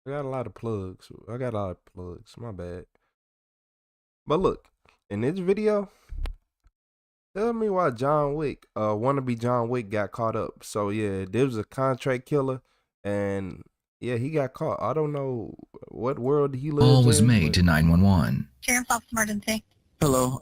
I got a lot of plugs. I got a lot of plugs. My bad. But look, in this video, tell me why John Wick, wannabe John Wick, got caught up. So yeah, there was a contract killer, and yeah, he got caught. I don't know what world he lives in. Call was made to 911. Sheriff Officer Emergency. Hello.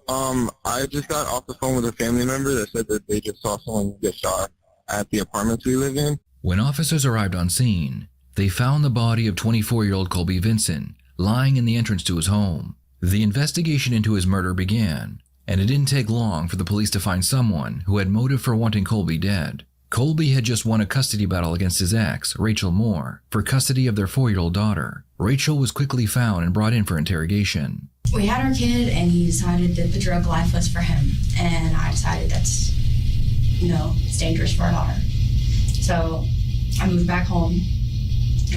I just got off the phone with a family member that said that they just saw someone get shot at the apartments we live in. When officers arrived on scene, they found the body of 24-year-old Colby Vincent lying in the entrance to his home. The investigation into his murder began, and it didn't take long for the police to find someone who had motive for wanting Colby dead. Colby had just won a custody battle against his ex, Rachel Moore, for custody of their 4-year-old daughter. Rachel was quickly found and brought in for interrogation. We had our kid, and he decided that the drug life was for him, and I decided that's, it's dangerous for our daughter. So I moved back home,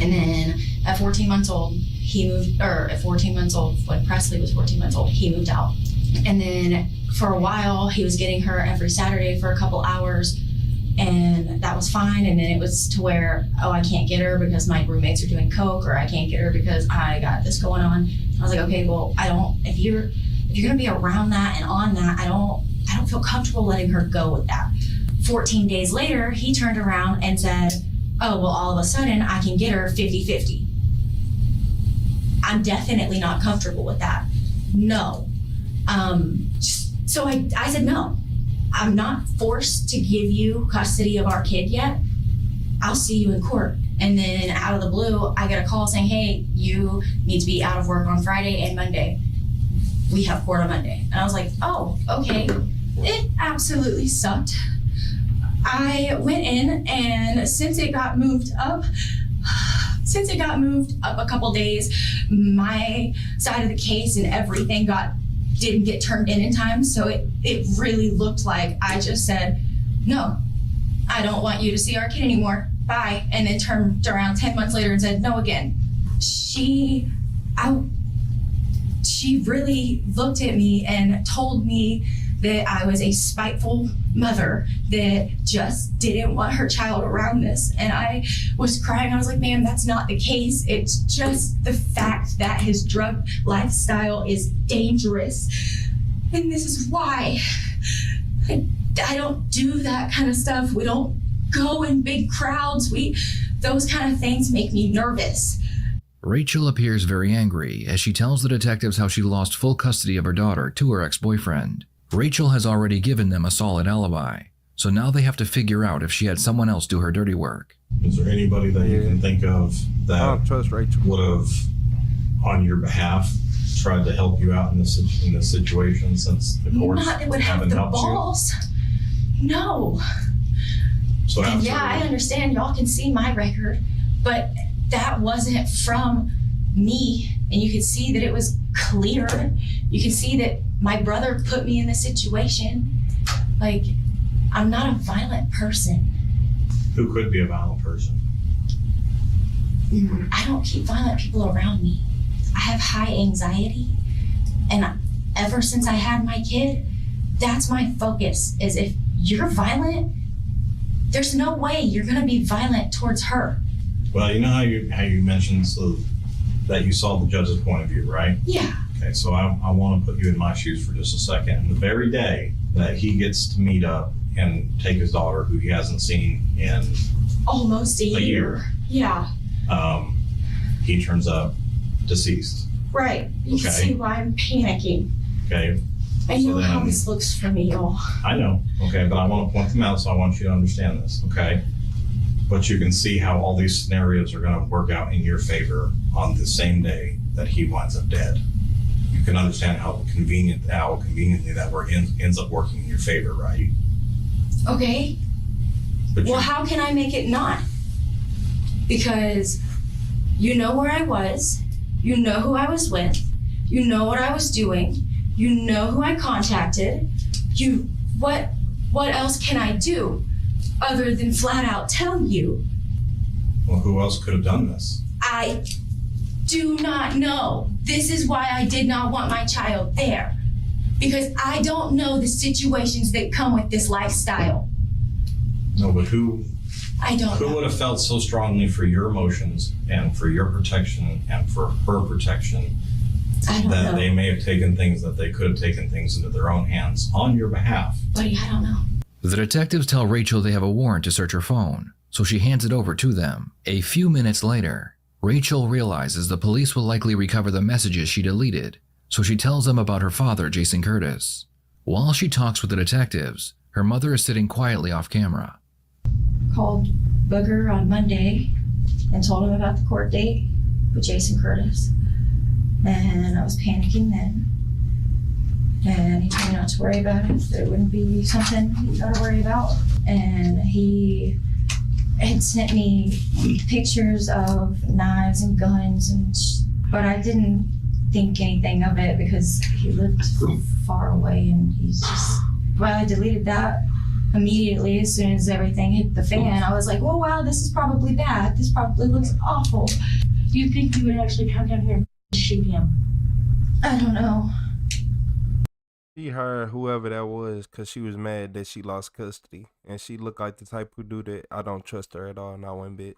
and then at 14 months old, when Presley was 14 months old, he moved out. And then for a while, he was getting her every Saturday for a couple hours, and that was fine. And then it was to where, I can't get her because my roommates are doing coke, or I can't get her because I got this going on. I was like, okay, well, if you're gonna be around that and on that, I don't feel comfortable letting her go with that. 14 days later, he turned around and said, all of a sudden I can get her 50-50. I'm definitely not comfortable with that. No. So I said, no, I'm not forced to give you custody of our kid yet. I'll see you in court. And then out of the blue, I get a call saying, hey, you need to be out of work on Friday and Monday. We have court on Monday. And I was like, oh, okay. It absolutely sucked. I went in, and since it got moved up a couple days, my side of the case and everything didn't get turned in time. So it really looked like I just said, no, I don't want you to see our kid anymore. Bye. And then turned around 10 months later and said no again. She really looked at me and told me that I was a spiteful mother that just didn't want her child around this. And I was crying. I was like, ma'am, that's not the case. It's just the fact that his drug lifestyle is dangerous. And this is why I don't do that kind of stuff. We don't go in big crowds. Those kind of things make me nervous. Rachel appears very angry as she tells the detectives how she lost full custody of her daughter to her ex-boyfriend. Rachel has already given them a solid alibi, so now they have to figure out if she had someone else do her dirty work. Is there anybody that you can think of that I don't trust Rachel. would have, on your behalf, tried to help you out in this situation, since the courts Not that would have haven't the helped balls. No. So And yeah, I understand y'all can see my record, but that wasn't from me. And you could see that it was clear. You can see that my brother put me in this situation. Like, I'm not a violent person. Who could be a violent person? I don't keep violent people around me. I have high anxiety. And ever since I had my kid, that's my focus, is if you're violent, there's no way you're gonna be violent towards her. Well, you know how you mentioned that you saw the judge's point of view, right? Yeah. Okay, so I want to put you in my shoes for just a second. And the very day that he gets to meet up and take his daughter, who he hasn't seen in Almost a year. Yeah. He turns up deceased. Right. You can Okay. see why I'm panicking. Okay. I know So how then- this looks for me, y'all. I know. Okay, but I want to point them out, so I want you to understand this. Okay. But you can see how all these scenarios are going to work out in your favor on the same day that he winds up dead. You can understand how conveniently that ends up working in your favor, right? Okay. But Well, how can I make it not? Because you know where I was, you know who I was with, you know what I was doing, you know who I contacted. What else can I do other than flat out tell you? Well, who else could have done this? I do not know. This is why I did not want my child there. Because I don't know the situations that come with this lifestyle. No, but who I don't Who know. would have felt so strongly for your emotions and for your protection and for her protection I don't that know. they may have taken things that they could have taken things into their own hands on your behalf? Buddy, I don't know. The detectives tell Rachel they have a warrant to search her phone, so she hands it over to them. A few minutes later, Rachel realizes the police will likely recover the messages she deleted, so she tells them about her father, Jason Curtis. While she talks with the detectives, her mother is sitting quietly off camera. Called Booger on Monday and told him about the court date with Jason Curtis. And I was panicking then. And he told me not to worry about it. That it wouldn't be something you gotta worry about. And he had sent me pictures of knives and guns, but I didn't think anything of it because he lived far away, and he's just. Well, I deleted that immediately as soon as everything hit the fan. I was like, oh wow, this is probably bad. This probably looks awful. Do you think you would actually come down here and shoot him? I don't know. She heard whoever that was because she was mad that she lost custody. And she looked like the type who do that. I don't trust her at all, not one bit.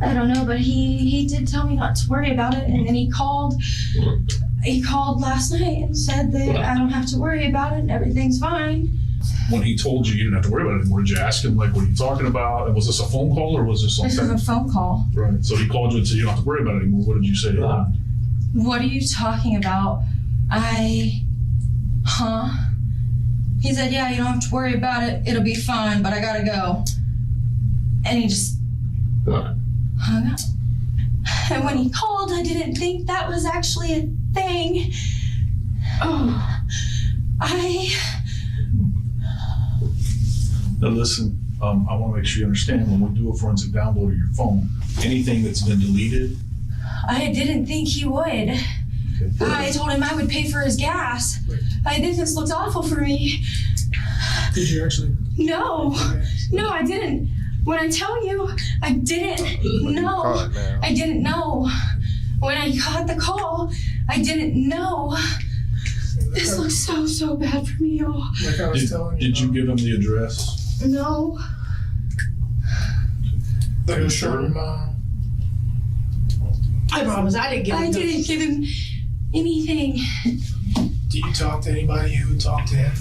I don't know, but he did tell me not to worry about it, and then he called last night and said that I don't have to worry about it and everything's fine. When he told you didn't have to worry about it anymore, did you ask him, like, what are you talking about? And was this a phone call or was this This something? is a phone call. Right. So he called you and said you don't have to worry about it anymore. What did you say to him? What are you talking about? He said, yeah, you don't have to worry about it. It'll be fine, but I gotta go. And he just hung up. And when he called, I didn't think that was actually a thing. Now listen, I want to make sure you understand, when we do a forensic download of your phone, anything that's been deleted. I didn't think he would. I told him I would pay for his gas. I think this looks awful for me. Did you actually? No, I didn't. When I tell you, I didn't know. Caught now. I didn't know. When I got the call, I didn't know. This looks so bad for me, y'all. Like I was telling you. Did you give him the address? No. Like I was showing your mom. I promise I didn't give him. I didn't give him anything. Do you talk to anybody who talked to him?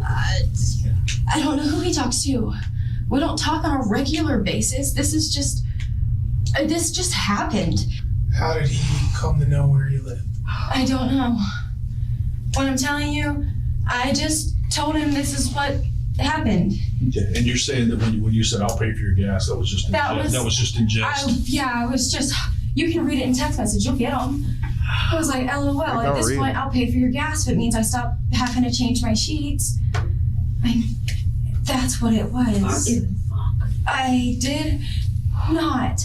I don't know who he talks to. We don't talk on a regular basis. This just happened. How did he come to know where you live? I don't know. What I'm telling you, I just told him this is what happened. Okay. And you're saying that when you said I'll pay for your gas, that was just in That jest? That was just in jest. I was just, you can read it in text message, you'll get them. I was like, LOL, at don't this read point, it. I'll pay for your gas if it means I stop having to change my sheets. That's what it was. I did not.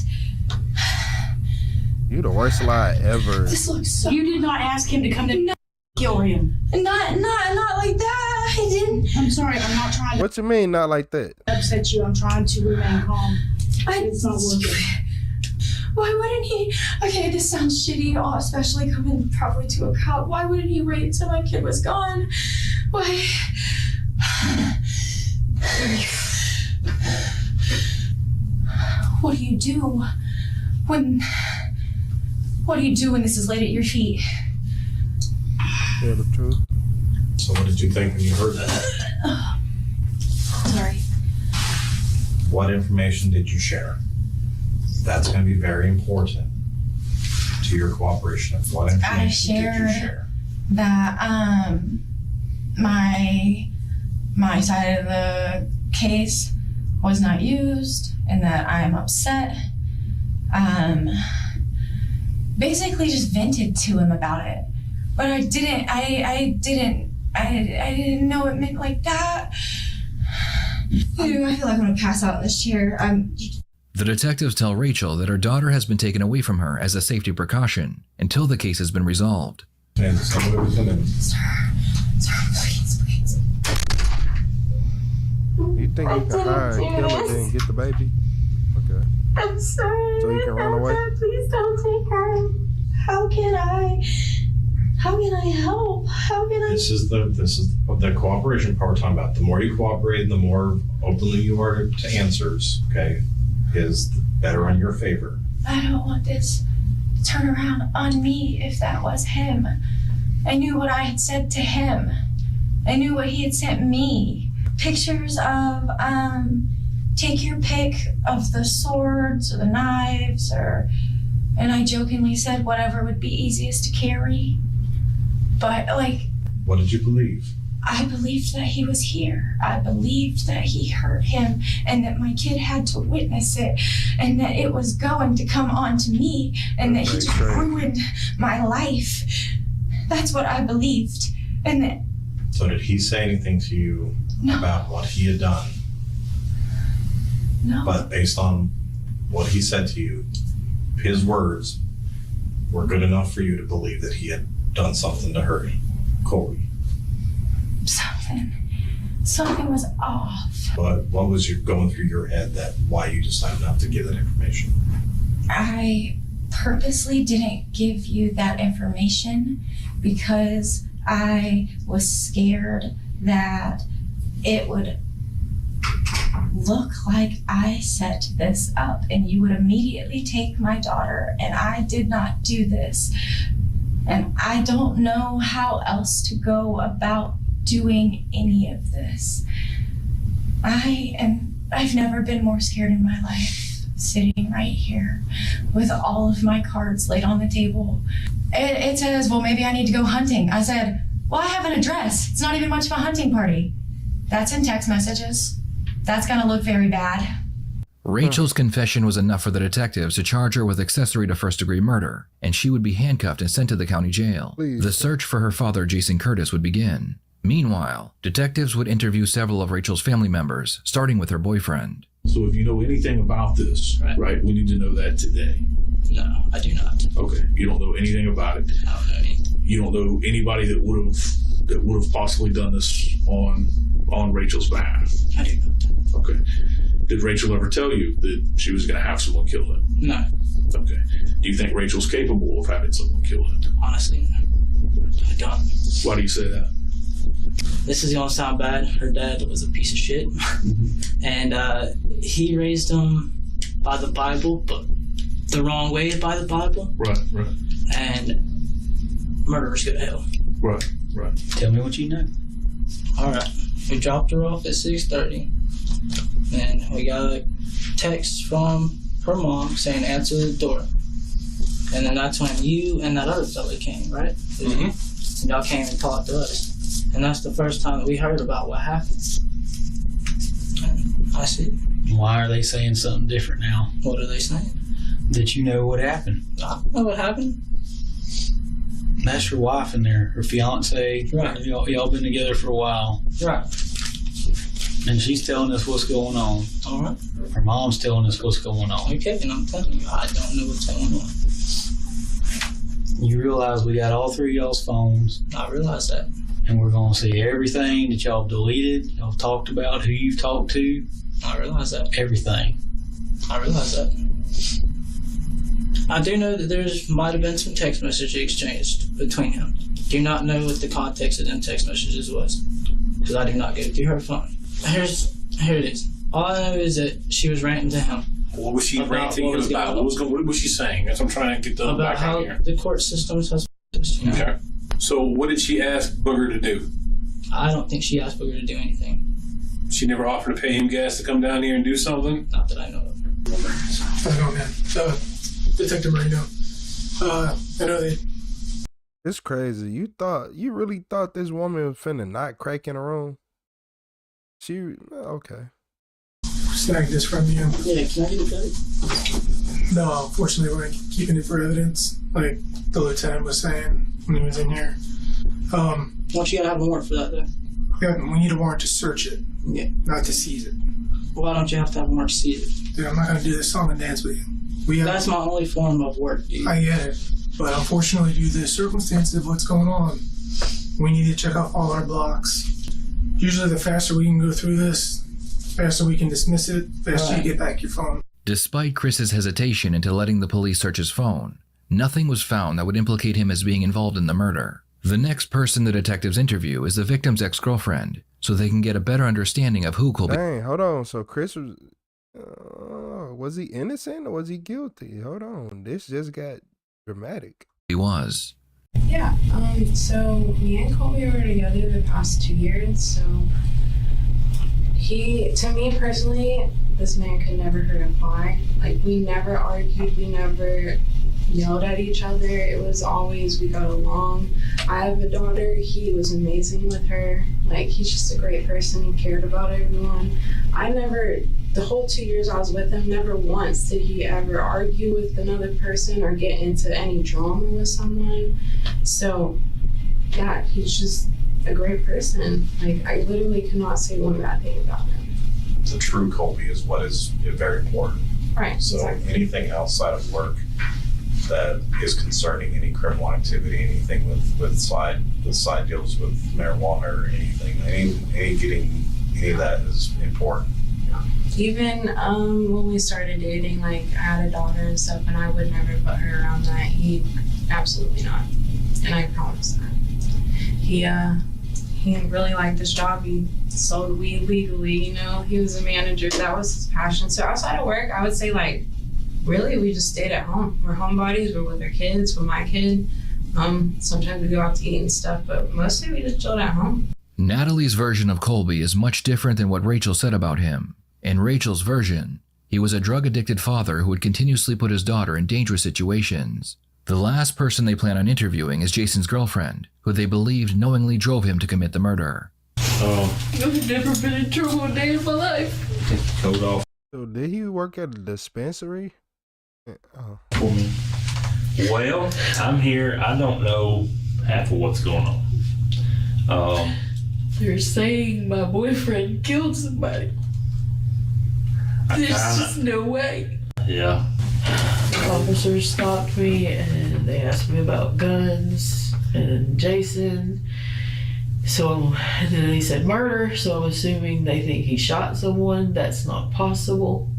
You the worst lie ever. This looks so. You did not ask him to come to kill him. Not like that. I didn't. I'm sorry. I'm not trying to What you mean, not like that? upset you. I'm trying to remain calm. It's not working. Why wouldn't he? Okay, this sounds shitty, especially coming probably to a cop. Why wouldn't he wait until my kid was gone? Why? What do you do when? What do you do when this is laid at your feet? Tell the truth. So what did you think when you heard that? Sorry. What information did you share? That's going to be very important to your cooperation. Of what information did you shared- share? That my side of the case was not used and that I am upset. Basically just vented to him about it. But I didn't know it meant like that. I feel like I'm gonna pass out in this chair. The detectives tell Rachel that her daughter has been taken away from her as a safety precaution until the case has been resolved. And somebody was in it. Sir, please. You think you can hire and kill her then get the baby? Okay. I'm sorry. So you can run away? Please don't take her. How can I? How can I help? How can I? This is the cooperation part we're talking about. The more you cooperate and the more openly you are to answers, okay, is better on your favor. I don't want this to turn around on me if that was him. I knew what I had said to him. I knew what he had sent me. Pictures of, take your pick of the swords or the knives and I jokingly said whatever would be easiest to carry. But like, What did you believe? I believed that he was here. I believed that he hurt him and that my kid had to witness it and that it was going to come on to me and that he just ruined my life. That's what I believed. And that. So did he say anything to you about what he had done? No. But based on what he said to you, his words were good enough for you to believe that he had done something to hurt Colby. Something was off. But what was going through your head that why you decided not to give that information? I purposely didn't give you that information because I was scared that it would look like I set this up and you would immediately take my daughter, and I did not do this. And I don't know how else to go about doing any of this. I've never been more scared in my life, sitting right here with all of my cards laid on the table. It says, well, maybe I need to go hunting. I said, well, I have an address. It's not even much of a hunting party. That's in text messages. That's gonna look very bad. Rachel's confession was enough for the detectives to charge her with accessory to first-degree murder, and she would be handcuffed and sent to the county jail. Please. The search for her father, Jason Curtis, would begin. Meanwhile, detectives would interview several of Rachel's family members, starting with her boyfriend. So if you know anything about this, right, we need to know that today. No, I do not. Okay, you don't know anything about it. I don't know anything. You don't know anybody that would have possibly done this on Rachel's behalf. I do not. Okay. Did Rachel ever tell you that she was going to have someone kill him? No. Okay. Do you think Rachel's capable of having someone kill him? Honestly, I don't. Why do you say that? This is gonna sound bad. Her dad was a piece of shit, and he raised him by the Bible, but the wrong way by the Bible. Right. And murderers go to hell. Right. Tell me what you know. All right. We dropped her off at 6:30, and we got a text from her mom saying answer the door. And then that's when you and that other fella came, right? And y'all came and talked to us. And that's the first time that we heard about what happened. And I said, Why are they saying something different now? what are they saying? That you know what happened. I don't know what happened. That's your wife in there, her fiance. Right. Y'all been together for a while. Right. And she's telling us what's going on. All right. Her mom's telling us what's going on. Okay, and I'm telling you, I don't know what's going on. You realize we got all three of y'all's phones, I realize that. and we're going to see everything that y'all deleted, y'all talked about, who you've talked to, I realize that. everything. I realize that. I do know that there's might have been some text message exchanged between him. Do not know what the context of them text messages was, because I do not go through her phone. Here it is. All I know is that she was ranting to him. What was she About ranting what was about? going What was she saying? That's what I'm trying to get the About how background here. the court systems has this, you know? Okay. So what did she ask Booger to do? I don't think she asked Booger to do anything. She never offered to pay him gas to come down here and do something? Not that I know of. How's it going, man? Detective Marino. I know that. It's crazy. You really thought this woman was finna not crack in a room? Okay. Snag this from you. Yeah, can I get a cut? No, unfortunately, we're keeping it for evidence, like the lieutenant was saying when he was in here. Don't you gotta have a warrant for that, though? Yeah, we need a warrant to search it, Yeah. not to seize it. Why don't you have to have a warrant to see it? Dude, I'm not gonna do this song and dance with you. That's my only form of work, dude. I get it, but unfortunately, due to the circumstances of what's going on, we need to check off all our blocks. Usually, the faster we can go through this, faster we can dismiss it, faster you get back your phone. Despite Chris's hesitation into letting the police search his phone, nothing was found that would implicate him as being involved in the murder. The next person the detectives interview is the victim's ex-girlfriend, so they can get a better understanding of who Colby Dang, hold on. So Chris was he innocent or was he guilty? Hold on. This just got dramatic. was. Yeah, so me and Colby were together the past 2 years, so to me personally, this man could never hurt a fly. Like, we never argued, we never yelled at each other. It was always, we got along. I have a daughter, he was amazing with her. Like, he's just a great person, he cared about everyone. The whole 2 years I was with him, never once did he ever argue with another person or get into any drama with someone. So, yeah, he's just a great person. Like, I literally cannot say one bad thing about him. The true Colby is what is very important. Right, So exactly. anything outside of work that is concerning any criminal activity, anything with side deals with marijuana or anything, any of that is important. Even when we started dating, like, I had a daughter and stuff, and I would never put her around that. He absolutely not, and I promise that. He really liked his job. He sold weed legally, you know. He was a manager. That was his passion. So outside of work, I would say, like, really, we just stayed at home. We're homebodies. We're with our kids, with my kid. Sometimes we go out to eat and stuff, but mostly we just chilled at home. Natalie's version of Colby is much different than what Rachel said about him. In Rachel's version, he was a drug-addicted father who would continuously put his daughter in dangerous situations. The last person they plan on interviewing is Jason's girlfriend, who they believed knowingly drove him to commit the murder. I've never been in trouble a day in my life. Take the coat off So did he work at a dispensary? for me. Well, I'm here. I don't know half of what's going on. They're saying my boyfriend killed somebody. There's just no way. Yeah. The officers stopped me and they asked me about guns and Jason. So, and then he said murder, so I'm assuming they think he shot someone. That's not possible.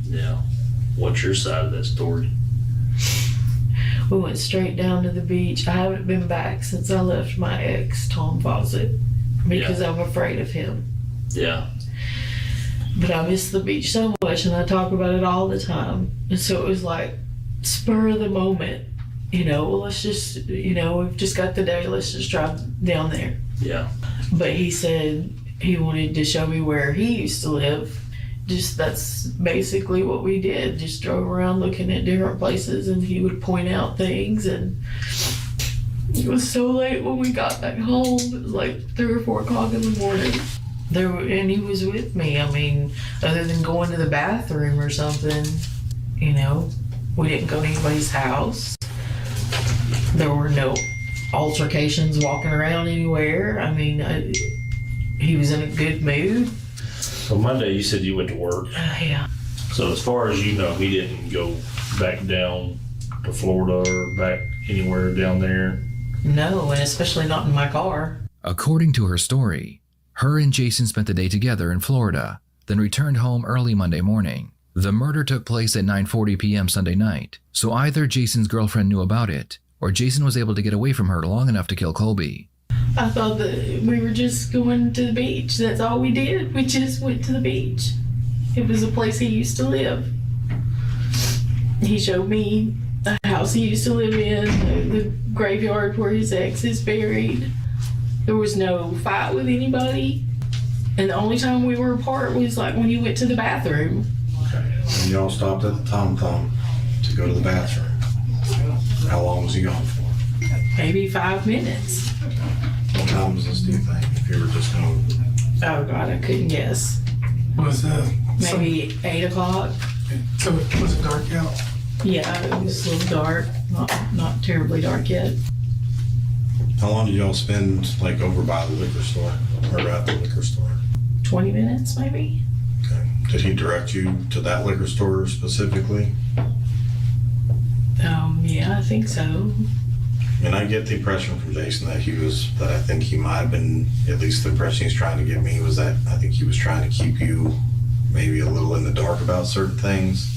Yeah. What's your side of that story? We went straight down to the beach. I haven't been back since I left my ex, Tom Fawcett, because I'm afraid of him. Yeah. But I miss the beach so much and I talk about it all the time. And so it was like spur of the moment, you know, well, let's just, you know, we've just got the day, let's just drive down there. Yeah. But he said he wanted to show me where he used to live. Just that's basically what we did. Just drove around looking at different places and he would point out things. And it was so late when we got back home. It was like 3 or 4 o'clock in the morning. And he was with me. I mean, other than going to the bathroom or something, you know, we didn't go to anybody's house. There were no altercations walking around anywhere. I mean, he was in a good mood. So Monday you said you went to work. Yeah. So as far as you know, he didn't go back down to Florida or back anywhere down there? No, and especially not in my car. According to her story, her and Jason spent the day together in Florida, then returned home early Monday morning. The murder took place at 9:40 p.m. Sunday night, so either Jason's girlfriend knew about it, or Jason was able to get away from her long enough to kill Colby. I thought that we were just going to the beach. That's all we did. We just went to the beach. It was a place he used to live. He showed me the house he used to live in, the graveyard where his ex is buried. There was no fight with anybody. And the only time we were apart was like when he went to the bathroom. Okay. And y'all stopped at the Tom Tom to go to the bathroom. How long was he gone for? Maybe 5 minutes. What time was this, do you think, if you were just going? Oh God, I couldn't guess. Was Maybe 8 o'clock. So was it dark out? Yeah, it was a little dark. Not terribly dark yet. How long did y'all spend, like, over by the liquor store, or at the liquor store? 20 minutes, maybe. Okay. Did he direct you to that liquor store specifically? Yeah, I think so. And I get the impression from Jason that I think he might have been, at least the impression he's trying to give me was that I think he was trying to keep you maybe a little in the dark about certain things.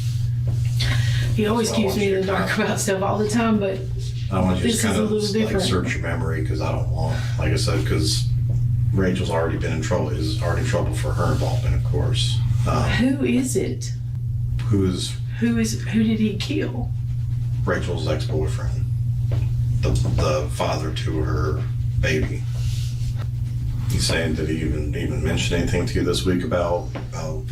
He always keeps me in the dark about stuff all the time, but I want you to This just kind is a of little like different. search your memory because I don't want, like I said, because Rachel's already been in trouble. Is already in trouble for her involvement, of course. Who is it? Who Who did he kill? Rachel's ex-boyfriend, the father to her baby. He's saying, did he even mention anything to you this week about the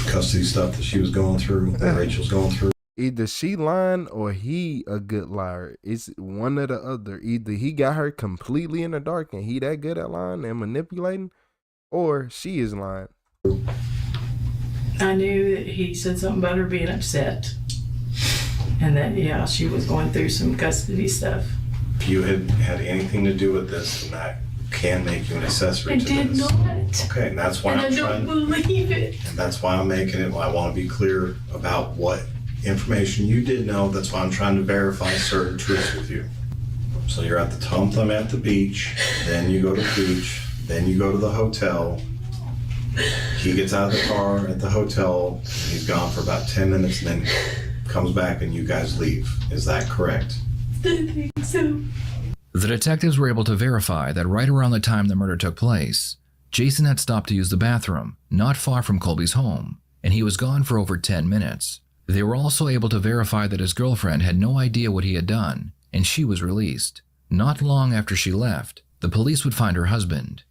custody stuff that she was going through, that Rachel's going through? Either she lying or he a good liar. It's one or the other. Either he got her completely in the dark and he that good at lying and manipulating, or she is lying. I knew that he said something about her being upset. And that, yeah, she was going through some custody stuff. If you had anything to do with this, then that can make you an accessory I to did this. not. Okay, and that's why And I'm I don't trying. believe it. And that's why I'm making it. I want to be clear about what information you did know. That's why I'm trying to verify certain truths with you. So you're at the Tom Thumb at the beach, then you go to the beach, then you go to the hotel. He gets out of the car at the hotel. He's gone for about 10 minutes and then comes back and you guys leave. Is that correct? I think so. The detectives were able to verify that right around the time the murder took place, Jason had stopped to use the bathroom not far from Colby's home, and he was gone for over 10 minutes. They were also able to verify that his girlfriend had no idea what he had done, and she was released. Not long after she left, the police would find her husband.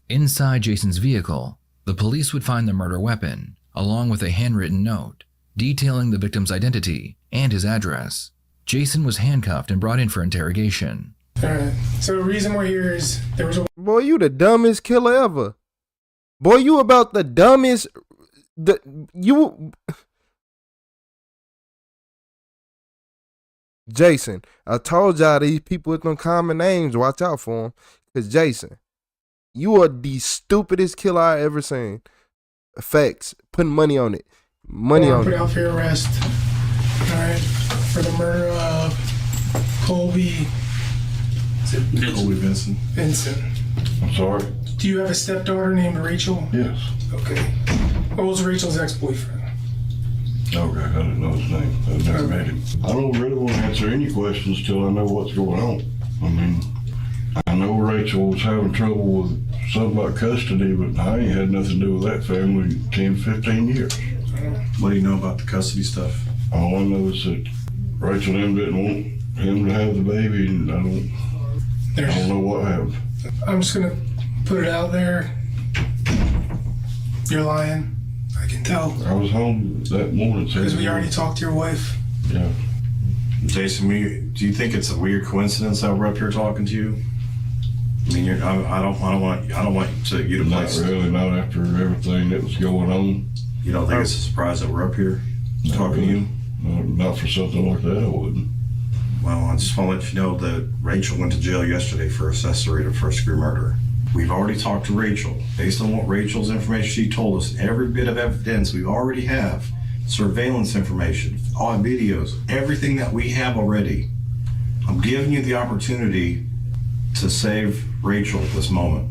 Inside Jason's vehicle, the police would find the murder weapon, along with a handwritten note detailing the victim's identity and his address. Jason was handcuffed and brought in for interrogation. Alright, so the reason we're here is there was a Boy, you the dumbest killer ever. Boy, you about the dumbest. Jason, I told y'all these people with them common names, watch out for them. Because Jason, you are the stupidest killer I ever seen. Facts. Putting money on it. Money on put it. out for arrest. Alright, for the murder of Colby Colby Vincent. Vincent. I'm sorry? Do you have a stepdaughter named Rachel? Yes. Okay. What was Rachel's ex-boyfriend? Okay, I didn't know his name. I've never met him. I don't really want to answer any questions till I know what's going on. I mean, I know Rachel was having trouble with something about custody, but I ain't had nothing to do with that family in 10, 15 years. What do you know about the custody stuff? All I know is that Rachel and them didn't want him to have the baby, and I don't know what happened. I'm just gonna put it out there. You're lying. I can tell. I was home that morning. Because we already talked to your wife. Yeah. Jason, do you think it's a weird coincidence that we're up here talking to you? I mean, I don't want you to Not really, not after everything that was going on. You don't think it's a surprise that we're up here talking to you? Not for something like that, I wouldn't. Well, I just want to let you know that Rachel went to jail yesterday for accessory to first-degree murder. We've already talked to Rachel. Based on what Rachel's information she told us, every bit of evidence we already have, surveillance information, all videos, everything that we have already. I'm giving you the opportunity to save Rachel at this moment.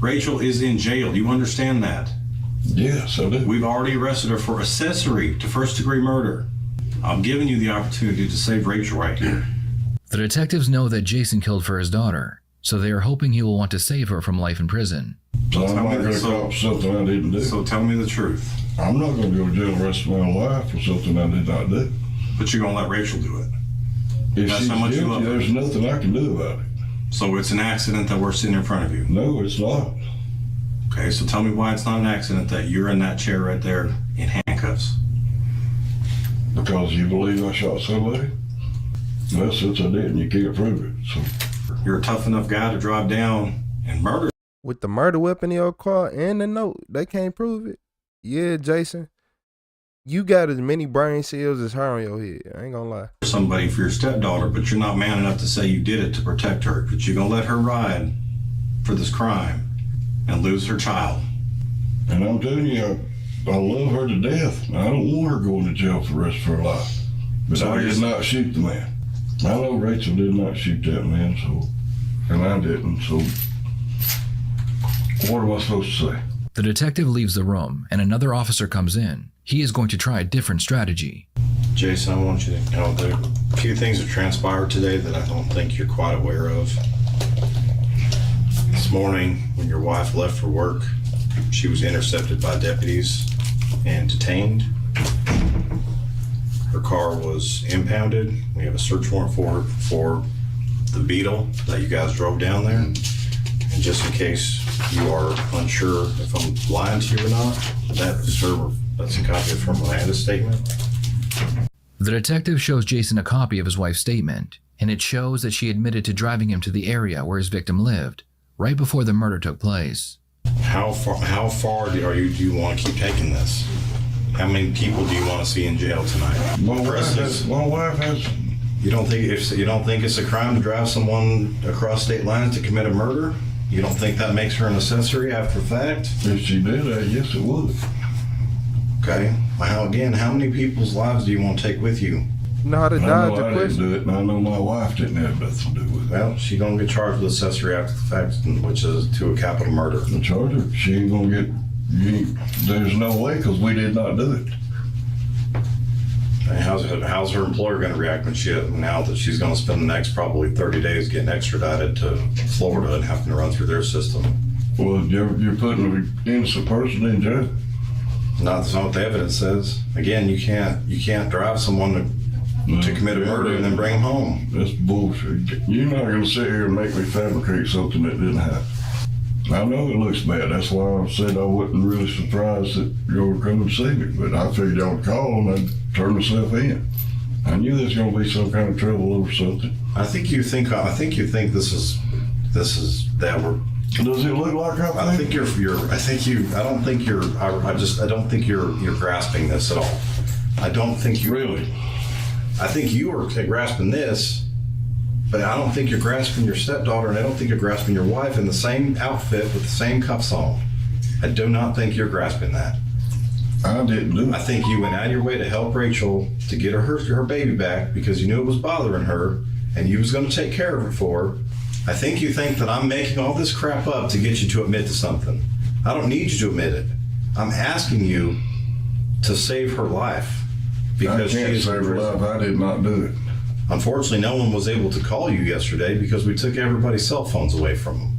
Rachel is in jail. Do you understand that? Yes, I do. We've already arrested her for accessory to first-degree murder. I'm giving you the opportunity to save Rachel right here. The detectives know that Jason killed for his daughter, so they are hoping he will want to save her from life in prison. So I'm not going to cop something I didn't do. So tell me the truth. I'm not going to go to jail the rest of my life for something I did not do. But you're going to let Rachel do it. If That's she's how much you love guilty, her. there's nothing I can do about it. So it's an accident that we're sitting in front of you. No, it's not. Okay, so tell me why it's not an accident that you're in that chair right there in handcuffs. Because you believe I shot somebody? Well, since I didn't, you can't prove it. So You're a tough enough guy to drive down and murder. With the murder weapon in your car and the note, they can't prove it. Yeah, Jason. You got as many brain cells as her on your head. I ain't gonna lie. Somebody for your stepdaughter, but you're not man enough to say you did it to protect her. But you're going to let her ride for this crime and lose her child. And I'm telling you, I love her to death. I don't want her going to jail for the rest of her life. But So I you're- did not shoot the man. I know Rachel did not shoot that man, so, and I didn't, so what am I supposed to say? The detective leaves the room and another officer comes in. He is going to try a different strategy. Jason, I want you to know there are a few things that transpired today that I don't think you're quite aware of. This morning, when your wife left for work, she was intercepted by deputies and detained. Her car was impounded. We have a search warrant for the Beetle that you guys drove down there. And just in case you are unsure if I'm lying to you or not, that's a copy from Miranda's statement. The detective shows Jason a copy of his wife's statement, and it shows that she admitted to driving him to the area where his victim lived, right before the murder took place. How far do you want to keep taking this? How many people do you want to see in jail tonight? My wife has. You don't think it's a crime to drive someone across state lines to commit a murder? You don't think that makes her an accessory after the fact? If she did that, yes, it would. Okay. Well, how many people's lives do you want to take with you? You know how to dodge the I didn't do it, and I know my wife didn't have nothing to do with it. Well, she's gonna get charged with accessory after the fact, which is to a capital murder. The charge her. She ain't gonna get. There's no way, because we did not do it. And how's her employer going to react now that she's going to spend the next probably 30 days getting extradited to Florida and having to run through their system? Well, you're putting an innocent person in jail. That's not what the evidence says. Again, you can't drive someone to commit a murder and then bring them home. That's bullshit. You're not going to sit here and make me fabricate something that didn't happen. I know it looks bad. That's why I said I wasn't really surprised that y'all were coming to see me. But I figured y'all would call and I'd turn myself in. I knew there's going to be some kind of trouble over something. I think you think this is that we're. Does it look like I think you're. I don't think you're grasping this at all. I don't think you really. I think you are grasping this. But I don't think you're grasping your stepdaughter, and I don't think you're grasping your wife in the same outfit with the same cuffs on. I do not think you're grasping that. I didn't do it. I think you went out of your way to help Rachel to get her baby back because you knew it was bothering her, and you was going to take care of it for her. I think you think that I'm making all this crap up to get you to admit to something. I don't need you to admit it. I'm asking you to save her life because I can't save her life. I did not do it. Unfortunately, no one was able to call you yesterday because we took everybody's cell phones away from them.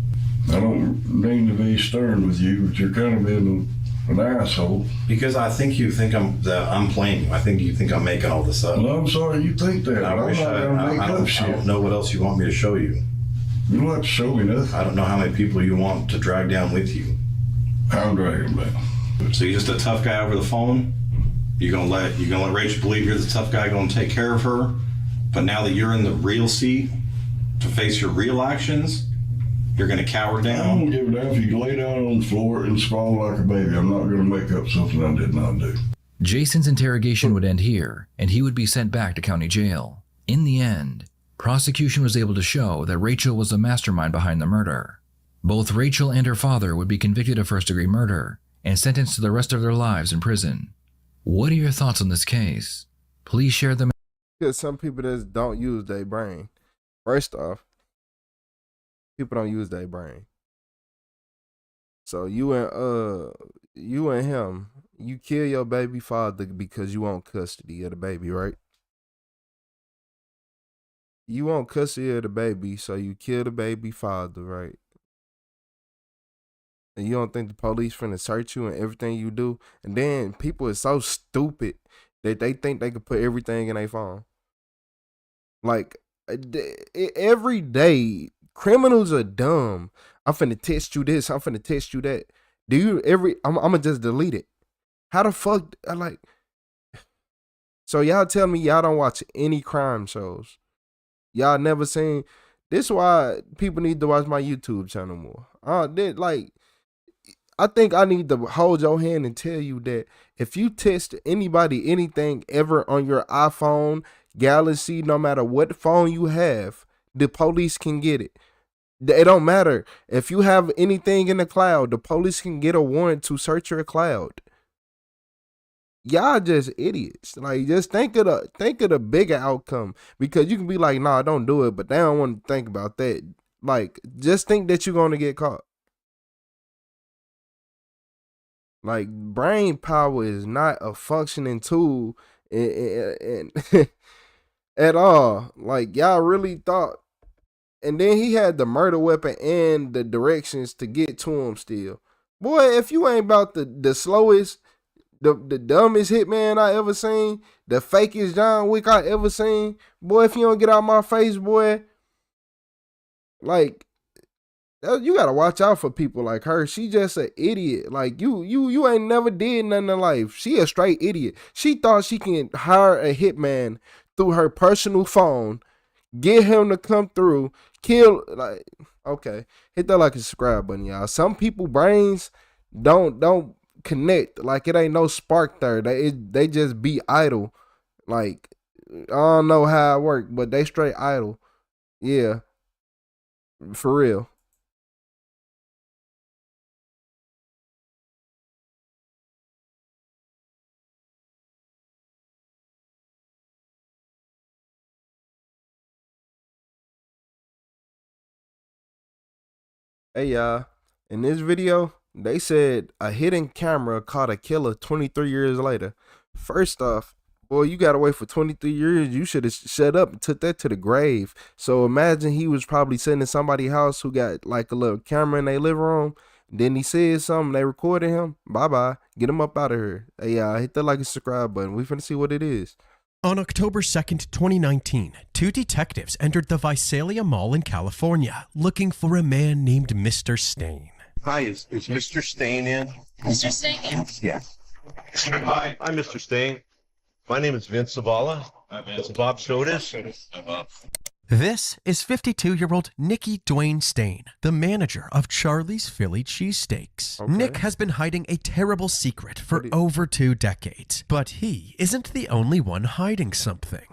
I don't mean to be stern with you, but you're kind of being an asshole. Because I think you think I'm playing you. I think you think I'm making all this up. Well, I'm sorry you think that. I don't know what else you want me to show you. You don't have to show me nothing. I don't know how many people you want to drag down with you. I'm dragging them down. So you're just a tough guy over the phone? You're gonna let Rachel believe you're the tough guy going to take care of her? But now that you're in the real seat to face your real actions, you're going to cower down? I don't give a damn if you lay down on the floor and sprawl like a baby. I'm not going to make up something I did not do. Jason's interrogation would end here, and he would be sent back to county jail. In the end, prosecution was able to show that Rachel was the mastermind behind the murder. Both Rachel and her father would be convicted of first-degree murder and sentenced to the rest of their lives in prison. What are your thoughts on this case? Please share them. Because some people just don't use their brain. First off, people don't use their brain. So you and him, you kill your baby father because you want custody of the baby, right? You want custody of the baby, so you kill the baby father, right? And you don't think the police finna search you and everything you do? And then people are so stupid that they think they could put everything in their phone. Like, every day, criminals are dumb. I'm finna test you this, I'm finna test you that. I'm gonna just delete it. How the fuck, so y'all tell me y'all don't watch any crime shows. Y'all never seen, this is why people need to watch my YouTube channel more. I think I need to hold your hand and tell you that if you test anybody, anything ever on your iPhone, Galaxy, no matter what phone you have, the police can get it. It don't matter. If you have anything in the cloud, the police can get a warrant to search your cloud. Y'all just idiots. Like, just think of the bigger outcome. Because you can be like, nah, don't do it, but they don't want to think about that. Like, just think that you're gonna get caught. Like, brain power is not a functioning tool and at all. Like, y'all really thought. And then he had the murder weapon and the directions to get to him still. Boy, if you ain't about the slowest, the dumbest hitman I ever seen, the fakest John Wick I ever seen, boy, if you don't get out my face, boy, like, you gotta watch out for people like her. She just an idiot. Like, you ain't never did nothing in life. She a straight idiot. She thought she can hire a hitman through her personal phone, get him to come through, kill. Like, okay, hit that like a subscribe button, y'all. Some people brains don't connect. Like, it ain't no spark there. They just be idle. Like, I don't know how it work, but they straight idle. Yeah, for real. Hey y'all, in this video, they said a hidden camera caught a killer 23 years later. First off, boy, you gotta wait for 23 years. You should have shut up and took that to the grave. So imagine he was probably sitting in somebody's house who got like a little camera in their living room. Then he said something, they recorded him. Bye-bye. Get him up out of here. Hey y'all, hit that like and subscribe button. We finna see what it is. On October 2nd, 2019, two detectives entered the Visalia Mall in California looking for a man named Mr. Stain. Hi, is Mr. Stain in? Mr. Stain? Yeah. Hi, I'm Mr. Stain. My name is Vince Zavala. It's Bob Sodas. This is 52-year-old Nikki Dwayne Stain, the manager of Charlie's Philly Cheesesteaks. Okay. Nick has been hiding a terrible secret for over 2 decades, but he isn't the only one hiding something.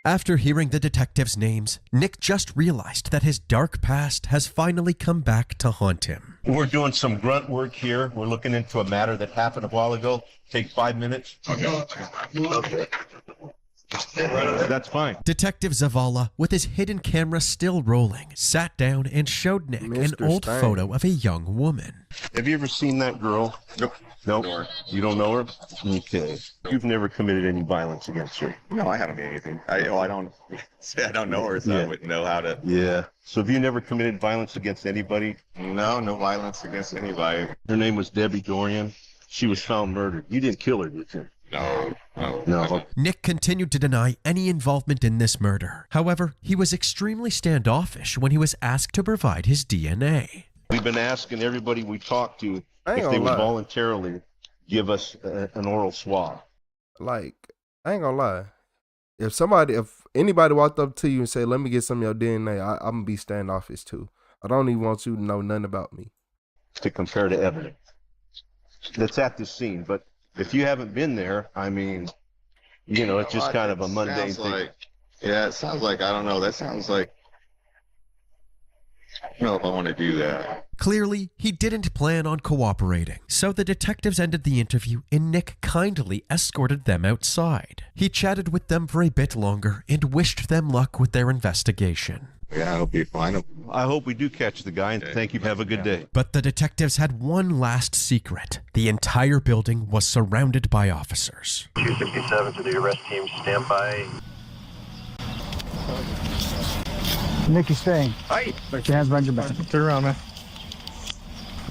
After hearing the detectives' names, Nick just realized that his dark past has finally come back to haunt him. We're doing some grunt work here. We're looking into a matter that happened a while ago. Take 5 minutes. Okay. That's fine. Detective Zavala, with his hidden camera still rolling, sat down and showed Nick an old photo of a young woman. Have you ever seen that girl? Nope. Nope. You don't know her? Okay. You've never committed any violence against her? No, I haven't done anything. I don't say I don't know her, so I wouldn't know how to. Yeah. So have you never committed violence against anybody? No violence against anybody. Her name was Debbie Dorian. She was found murdered. You didn't kill her, did you? No. Nick continued to deny any involvement in this murder. However, he was extremely standoffish when he was asked to provide his DNA. We've been asking everybody we talked to if they would voluntarily give us an oral swab. Like, I ain't gonna lie. If anybody walked up to you and say, "Let me get some of your DNA," I'm gonna be standoffish too. I don't even want you to know nothing about me. To compare to evidence that's at the scene, but if you haven't been there, I mean, you know, it's just kind of a mundane thing. Yeah, it sounds like, I don't know, that sounds like, I don't know if I want to do that. Clearly, he didn't plan on cooperating, so the detectives ended the interview and Nick kindly escorted them outside. He chatted with them for a bit longer and wished them luck with their investigation. Yeah, I hope you find him. I hope we do catch the guy, and thank you. Have a good day. But the detectives had one last secret. The entire building was surrounded by officers. 257 to the arrest team, stand by. Nicky Stain. Hi. Put your hands behind your back. Turn around, man.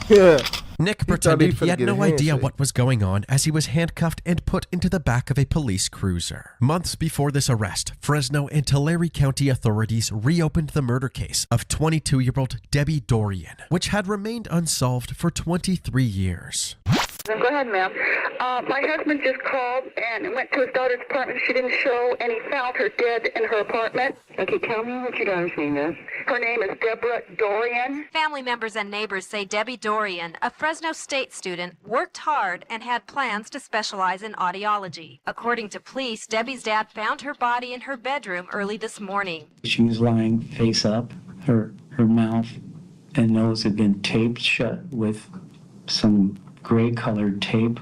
Yeah. Nick pretended he had no idea what was going on as he was handcuffed and put into the back of a police cruiser. Months before this arrest, Fresno and Tulare County authorities reopened the murder case of 22-year-old Debbie Dorian, which had remained unsolved for 23 years. Go ahead, ma'am. My husband just called and went to his daughter's apartment. She didn't show, and he found her dead in her apartment. Okay, tell me what your daughter's name is. Her name is Deborah Dorian. Family members and neighbors say Debbie Dorian, a Fresno State student, worked hard and had plans to specialize in audiology. According to police, Debbie's dad found her body in her bedroom early this morning. She was lying face up. Her mouth and nose had been taped shut with some gray-colored tape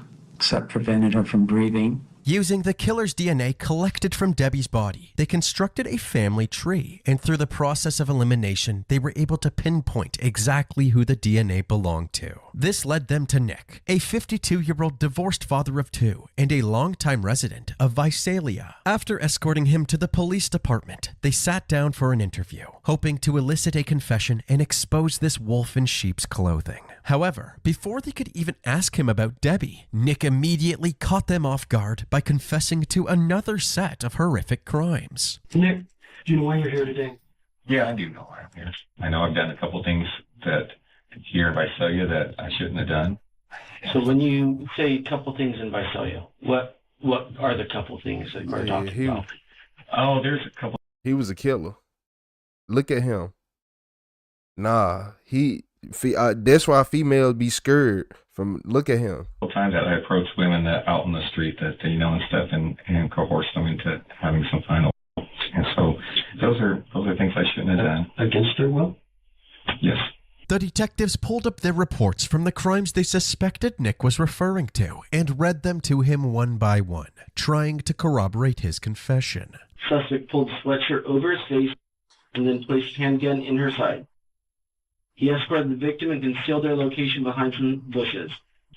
that prevented her from breathing. Using the killer's DNA collected from Debbie's body, they constructed a family tree, and through the process of elimination, they were able to pinpoint exactly who the DNA belonged to. This led them to Nick, a 52-year-old divorced father of 2 and a longtime resident of Visalia. After escorting him to the police department, they sat down for an interview, hoping to elicit a confession and expose this wolf in sheep's clothing. However, before they could even ask him about Debbie, Nick immediately caught them off guard by confessing to another set of horrific crimes. Nick, do you know why you're here today? Yeah, I do know why I'm here. I know I've done a couple things that here in Visalia that I shouldn't have done. So when you say a couple things in Visalia, what are the couple things that you're talking about? Oh, there's a couple. He was a killer. Look at him. Nah, that's why females be scared from. Look at him. Times that I approach women that out on the street that and stuff and coerce them into having some final. And so those are things I shouldn't have done. Against their will? Yes. The detectives pulled up their reports from the crimes they suspected Nick was referring to and read them to him one by one, trying to corroborate his confession. Suspect pulled sweatshirt over his face and then placed handgun in her side. He escorted the victim and concealed their location behind some bushes.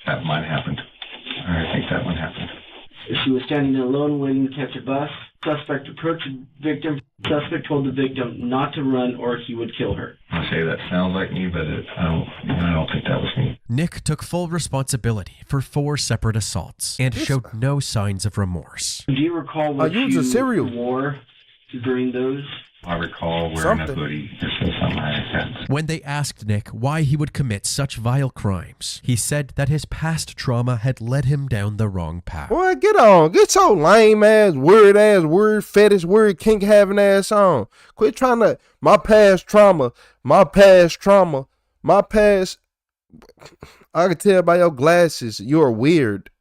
That might have happened. I think that one happened. She was standing alone waiting to catch a bus. Suspect approached the victim. Suspect told the victim not to run or he would kill her. I say that sounds like me, but I don't think that was me. Nick took full responsibility for 4 separate assaults and showed no signs of remorse. Do you recall what you wore during those? I recall wearing a hoodie or something like that. When they asked Nick why he would commit such vile crimes, he said that his past trauma had led him down the wrong path. Boy, get on. Get your lame ass, word fetish, word kink having ass on. Quit trying to, my past trauma. I can tell by your glasses, you're weird.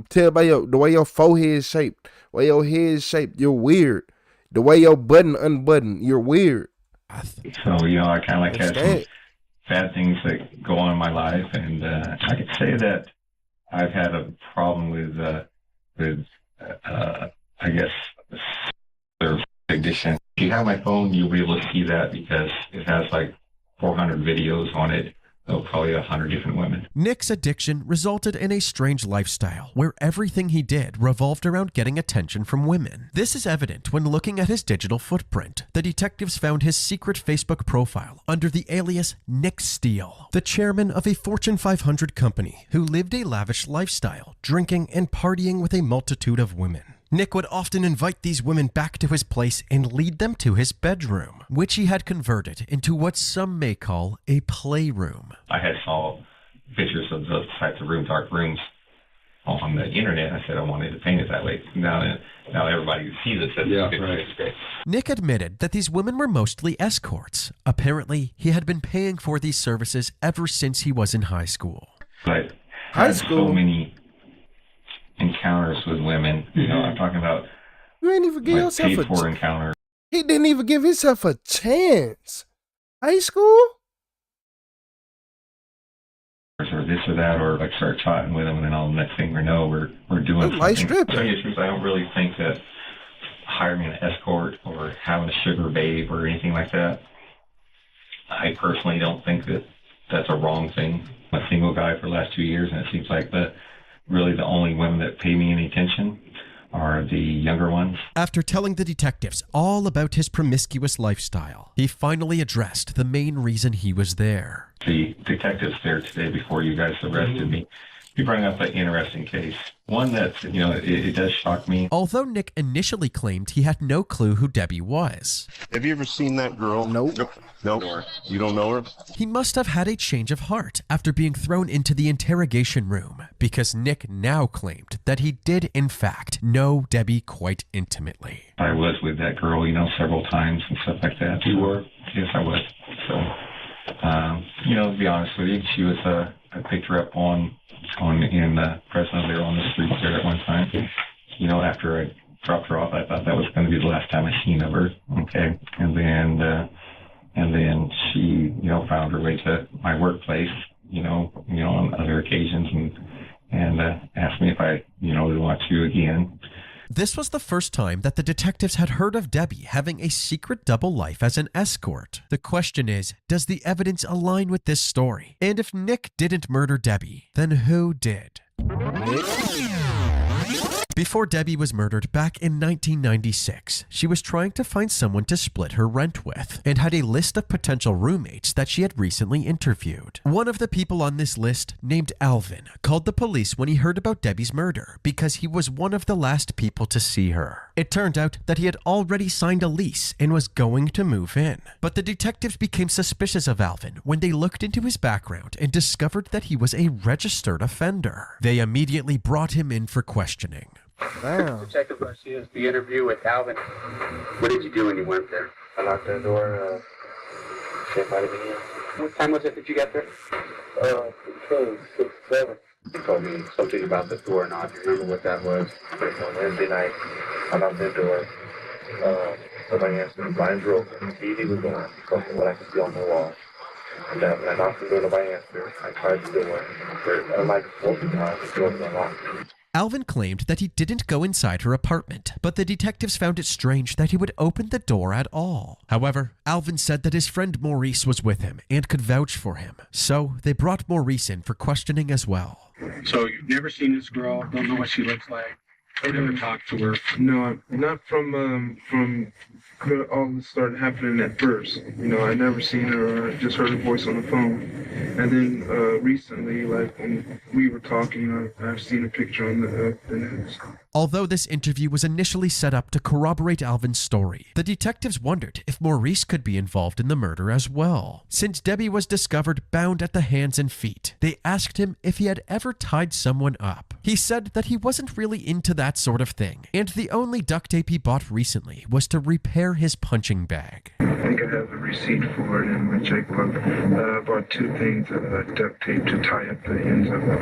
Tell by the way your forehead is shaped, way your head is shaped, you're weird. The way your button unbuttoned, you're weird. So, I kind of like had some bad things that go on in my life. And I could say that I've had a problem with I guess, their addiction. If you have my phone, you'll be able to see that because it has like 400 videos on it. Probably 100 different women. Nick's addiction resulted in a strange lifestyle where everything he did revolved around getting attention from women. This is evident when looking at his digital footprint. The detectives found his secret Facebook profile under the alias Nick Steele, the chairman of a Fortune 500 company who lived a lavish lifestyle, drinking and partying with a multitude of women. Nick would often invite these women back to his place and lead them to his bedroom, which he had converted into what some may call a playroom. I had saw pictures of those types of rooms, dark rooms, on the internet. I said I wanted to paint it that way. Now everybody sees it. Says it's great. Nick admitted that these women were mostly escorts. Apparently, he had been paying for these services ever since he was in high school. But high school, so many encounters with women. I'm talking about. You ain't even give yourself paid for encounter. He didn't even give himself a chance. High school? Or this or that, or like start chatting with them, and then all the next thing we know, we're doing something. Light stripping. I don't really think that hiring an escort or having a sugar babe or anything like that. I personally don't think that that's a wrong thing. I'm a single guy for the last 2 years, and it seems like really the only women that pay me any attention are the younger ones. After telling the detectives all about his promiscuous lifestyle, he finally addressed the main reason he was there. The detectives there today before you guys arrested me, you brought up an interesting case. One that, it does shock me. Although Nick initially claimed he had no clue who Debbie was. Have you ever seen that girl? Nope. You don't know her? He must have had a change of heart after being thrown into the interrogation room, because Nick now claimed that he did, in fact, know Debbie quite intimately. I was with that girl, several times and stuff like that. You were? Yes, I was. So, to be honest with you, she was, I picked her up in Fresno there on the street there at one time. After I dropped her off, I thought that was going to be the last time I seen of her. Okay. And then she, found her way to my workplace, on other occasions and asked me if I, would want to again. This was the first time that the detectives had heard of Debbie having a secret double life as an escort. The question is, does the evidence align with this story? And if Nick didn't murder Debbie, then who did? Before Debbie was murdered back in 1996, she was trying to find someone to split her rent with and had a list of potential roommates that she had recently interviewed. One of the people on this list, named Alvin, called the police when he heard about Debbie's murder because he was one of the last people to see her. It turned out that he had already signed a lease and was going to move in. But the detectives became suspicious of Alvin when they looked into his background and discovered that he was a registered offender. They immediately brought him in for questioning. Damn. Detective Garcia's the interview with Alvin. What did you do when you went there? I locked the door, step out of here. What time was it that you got there? It was 6, 7. You told me something about the door knob. Do you remember what that was? On Wednesday night, I locked the door. Somebody answered, the blinds were open. The TV was on. Something what I could see on the wall. And when I knocked the door, nobody answered. I tried the door. But like 4 times, the door was unlocked. Alvin claimed that he didn't go inside her apartment, but the detectives found it strange that he would open the door at all. However, Alvin said that his friend Maurice was with him and could vouch for him, so they brought Maurice in for questioning as well. So you've never seen this girl, don't know what she looks like, never talked to her? No, not from all this started happening at first. You know, I never seen her, just heard her voice on the phone. And then recently, like when we were talking, I've seen a picture on the news. Although this interview was initially set up to corroborate Alvin's story, the detectives wondered if Maurice could be involved in the murder as well. Since Debbie was discovered bound at the hands and feet, they asked him if he had ever tied someone up. He said that he wasn't really into that sort of thing, and the only duct tape he bought recently was to repair his punching bag. I think I have a receipt for it in my checkbook. I bought 2 things of duct tape to tie up the ends of the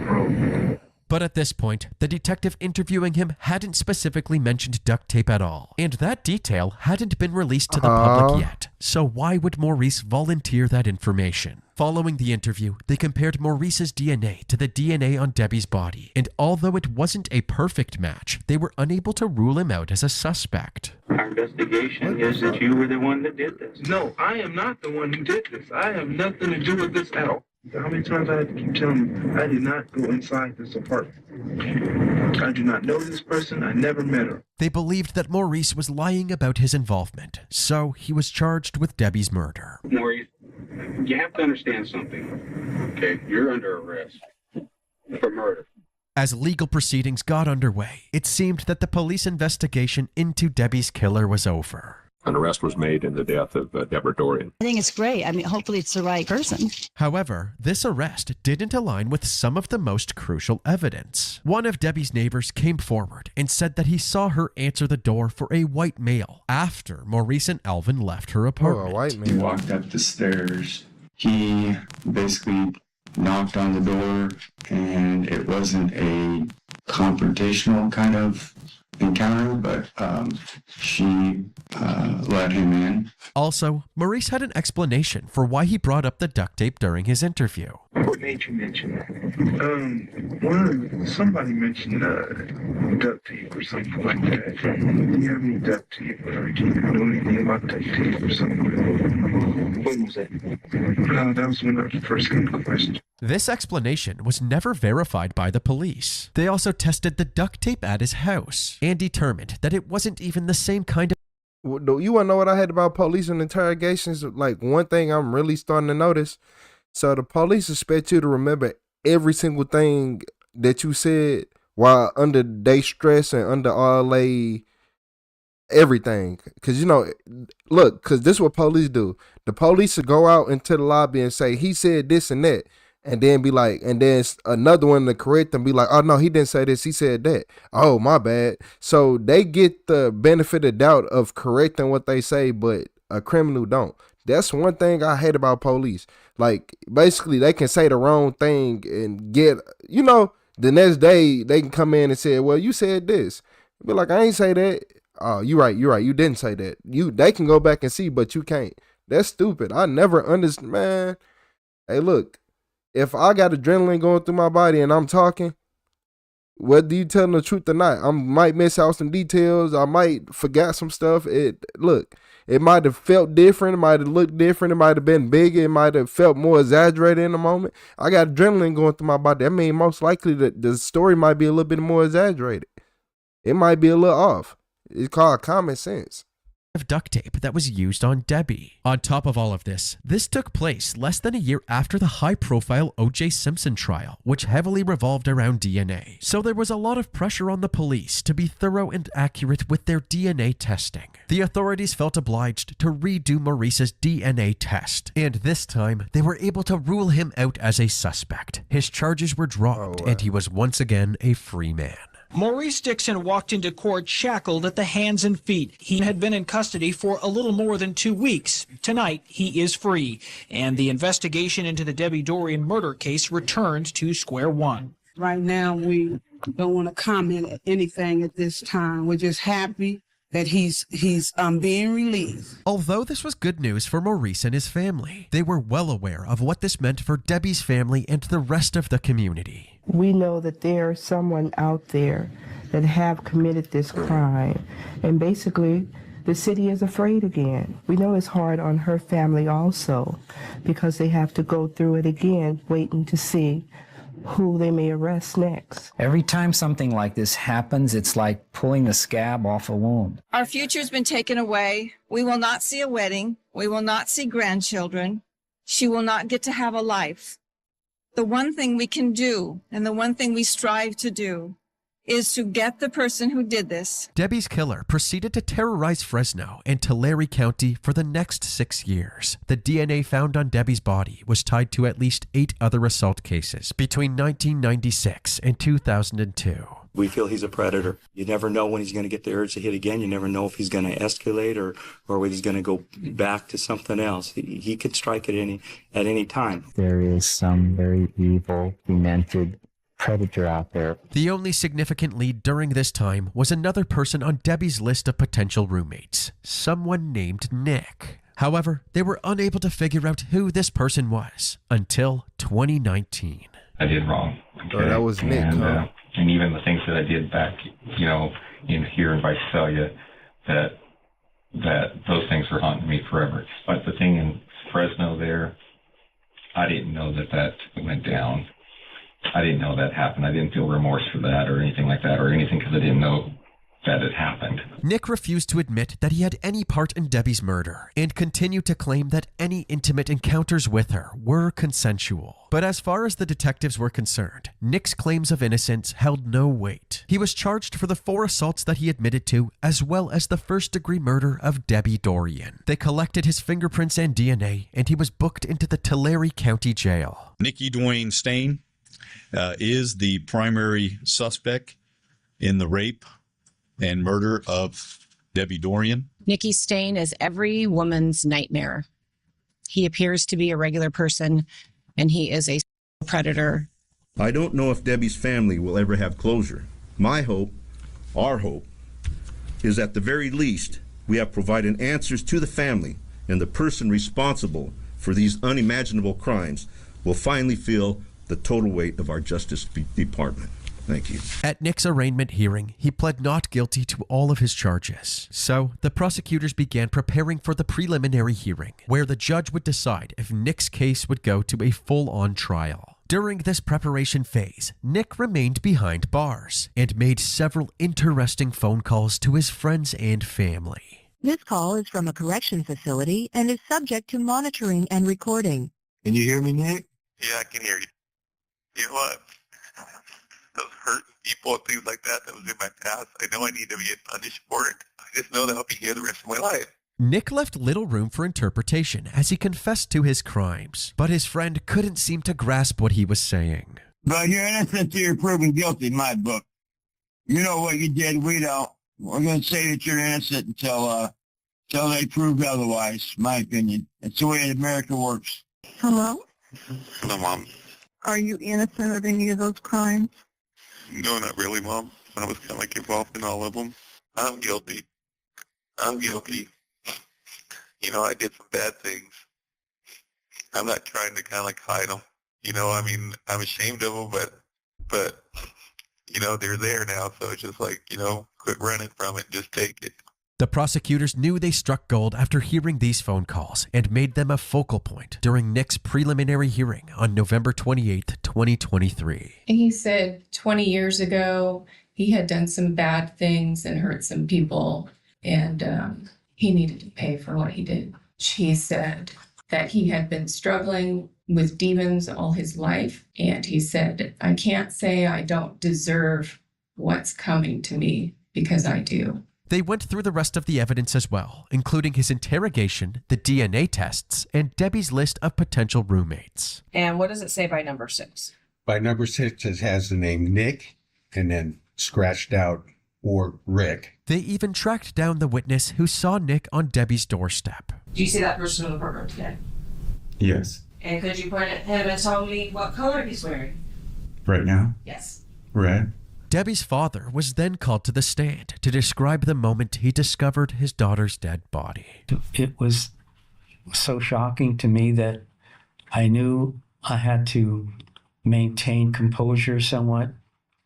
rope. But at this point, the detective interviewing him hadn't specifically mentioned duct tape at all, and that detail hadn't been released to the public yet. So why would Maurice volunteer that information? Following the interview, they compared Maurice's DNA to the DNA on Debbie's body, and although it wasn't a perfect match, they were unable to rule him out as a suspect. Our investigation is that you were the one that did this. No, I am not the one who did this. I have nothing to do with this at all. How many times I have to keep telling you, I did not go inside this apartment. I do not know this person. I never met her. They believed that Maurice was lying about his involvement, so he was charged with Debbie's murder. Maurice, you have to understand something. Okay, you're under arrest for murder. As legal proceedings got underway, it seemed that the police investigation into Debbie's killer was over. An arrest was made in the death of Deborah Dorian. I think it's great. I mean, hopefully it's the right person. However, this arrest didn't align with some of the most crucial evidence. One of Debbie's neighbors came forward and said that he saw her answer the door for a white male after Maurice and Alvin left her apartment. Oh, a white He man. walked up the stairs. He basically knocked on the door, and it wasn't a confrontational kind of encounter, but she let him in. Also, Maurice had an explanation for why he brought up the duct tape during his interview. What made you mention that? Somebody mentioned duct tape or something like that. Do you have any duct tape, or do you know anything about duct tape or something? When was that? That was when I first came to the question. This explanation was never verified by the police. They also tested the duct tape at his house and determined that it wasn't even the same kind of. You want to know what I had about police and interrogations? Like, one thing I'm really starting to notice. So the police expect you to remember every single thing that you said while under they stress and under all they everything. Because, you know, look, because this is what police do. The police will go out into the lobby and say, he said this and that. And then be like, and then another one to correct them, be like, oh no, he didn't say this, he said that. Oh, my bad. So they get the benefit of doubt of correcting what they say, but a criminal don't. That's one thing I hate about police. Like, basically, they can say the wrong thing and get, you know, the next day they can come in and say, well, you said this. Be like, I ain't say that. Oh, you're right, you didn't say that. They can go back and see, but you can't. That's stupid. I never understand, man. Hey, look. If I got adrenaline going through my body and I'm talking, whether you telling the truth or not. I might miss out some details. I might forget some stuff. It might have felt different. It might have looked different. It might have been bigger. It might have felt more exaggerated in the moment. I got adrenaline going through my body. That means most likely that the story might be a little bit more exaggerated. It might be a little off. It's called common sense. Of duct tape that was used on Debbie. On top of all of this took place less than a year after the high-profile O.J. Simpson trial, which heavily revolved around DNA. So there was a lot of pressure on the police to be thorough and accurate with their DNA testing. The authorities felt obliged to redo Maurice's DNA test, and this time they were able to rule him out as a suspect. His charges were dropped, and he was once again a free man. Maurice Dixon walked into court shackled at the hands and feet. He had been in custody for a little more than 2 weeks. Tonight, he is free, and the investigation into the Debbie Dorian murder case returned to square one. Right now, we don't want to comment at anything at this time. We're just happy that he's being released. Although this was good news for Maurice and his family, they were well aware of what this meant for Debbie's family and the rest of the community. We know that there's someone out there that have committed this crime, and basically the city is afraid again. We know it's hard on her family also, because they have to go through it again, waiting to see who they may arrest next. Every time something like this happens, it's like pulling the scab off a wound. Our future's been taken away. We will not see a wedding. We will not see grandchildren. She will not get to have a life. The one thing we can do, and the one thing we strive to do, is to get the person who did this. Debbie's killer proceeded to terrorize Fresno and Tulare County for the next 6 years. The DNA found on Debbie's body was tied to at least 8 other assault cases between 1996 and 2002. We feel he's a predator. You never know when he's going to get the urge to hit again. You never know if he's going to escalate or whether he's going to go back to something else. He could strike at any time. There is some very evil, demented predator out there. The only significant lead during this time was another person on Debbie's list of potential roommates, someone named Nick. However, they were unable to figure out who this person was until 2019. I did wrong. Okay? Oh, that was Nick, huh? And even the things that I did back, in here in Visalia, that those things were haunting me forever. But the thing in Fresno there, I didn't know that went down. I didn't know that happened. I didn't feel remorse for that or anything like that or anything because I didn't know that it happened. Nick refused to admit that he had any part in Debbie's murder and continued to claim that any intimate encounters with her were consensual. But as far as the detectives were concerned, Nick's claims of innocence held no weight. He was charged for the 4 assaults that he admitted to, as well as the first-degree murder of Debbie Dorian. They collected his fingerprints and DNA, and he was booked into the Tulare County Jail. Nikki Dwayne Stain is the primary suspect in the rape and murder of Debbie Dorian. Nikki Stain is every woman's nightmare. He appears to be a regular person, and he is a predator. I don't know if Debbie's family will ever have closure. My hope, our hope, is at the very least we have provided answers to the family, and the person responsible for these unimaginable crimes will finally feel the total weight of our Justice Department. Thank you. At Nick's arraignment hearing, he pled not guilty to all of his charges. So, the prosecutors began preparing for the preliminary hearing, where the judge would decide if Nick's case would go to a full-on trial. During this preparation phase, Nick remained behind bars and made several interesting phone calls to his friends and family. This call is from a correction facility and is subject to monitoring and recording. Can you hear me, Nick? Yeah, I can hear you. You know what? Those hurt people and things like that was in my past. I know I need to be punished for it. I just know that I'll be here the rest of my life. Nick left little room for interpretation as he confessed to his crimes, but his friend couldn't seem to grasp what he was saying. But you're innocent till you're proven guilty in my book. You know what you did, we don't. We're going to say that you're innocent until they prove otherwise, my opinion. That's the way America works. Hello? Hello, Mom. Are you innocent of any of those crimes? No, not really, Mom. I was kind of involved in all of them. I'm guilty. I'm guilty. You know, I did some bad things. I'm not trying to kind of hide them. You know, I mean, I'm ashamed of them, but you know, they're there now. So it's just like, you know, quit running from it. Just take it. The prosecutors knew they struck gold after hearing these phone calls and made them a focal point during Nick's preliminary hearing on November 28, 2023. He said 20 years ago, he had done some bad things and hurt some people, and he needed to pay for what he did. He said that he had been struggling with demons all his life, and he said, I can't say I don't deserve what's coming to me, because I do. They went through the rest of the evidence as well, including his interrogation, the DNA tests, and Debbie's list of potential roommates. And what does it say by number 6? By number 6, it has the name Nick, and then scratched out, or Rick. They even tracked down the witness who saw Nick on Debbie's doorstep. Do you see that person in the courtroom today? Yes. And could you point at him and tell me what color he's wearing? Right now? Yes. Red. Debbie's father was then called to the stand to describe the moment he discovered his daughter's dead body. It was so shocking to me that I knew I had to maintain composure somewhat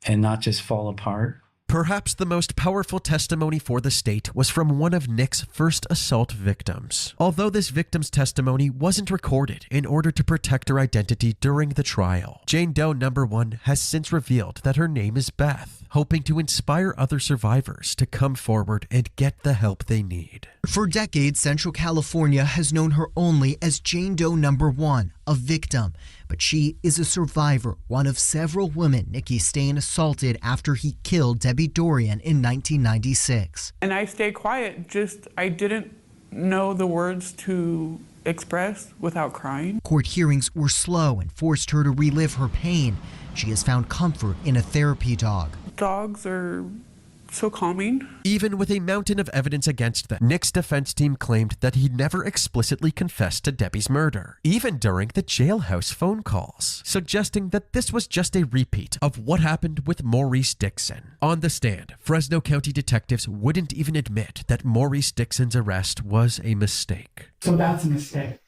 and not just fall apart. Perhaps the most powerful testimony for the state was from one of Nick's first assault victims. Although this victim's testimony wasn't recorded in order to protect her identity during the trial, Jane Doe number 1 has since revealed that her name is Beth, hoping to inspire other survivors to come forward and get the help they need. For decades, Central California has known her only as Jane Doe number 1, a victim. But she is a survivor, one of several women Nikki Stain assaulted after he killed Debbie Dorian in 1996. And I stayed quiet, I didn't know the words to express without crying. Court hearings were slow and forced her to relive her pain. She has found comfort in a therapy dog. Dogs are so calming. Even with a mountain of evidence against them, Nick's defense team claimed that he never explicitly confessed to Debbie's murder, even during the jailhouse phone calls, suggesting that this was just a repeat of what happened with Maurice Dixon. On the stand, Fresno County detectives wouldn't even admit that Maurice Dixon's arrest was a mistake. So that's a mistake.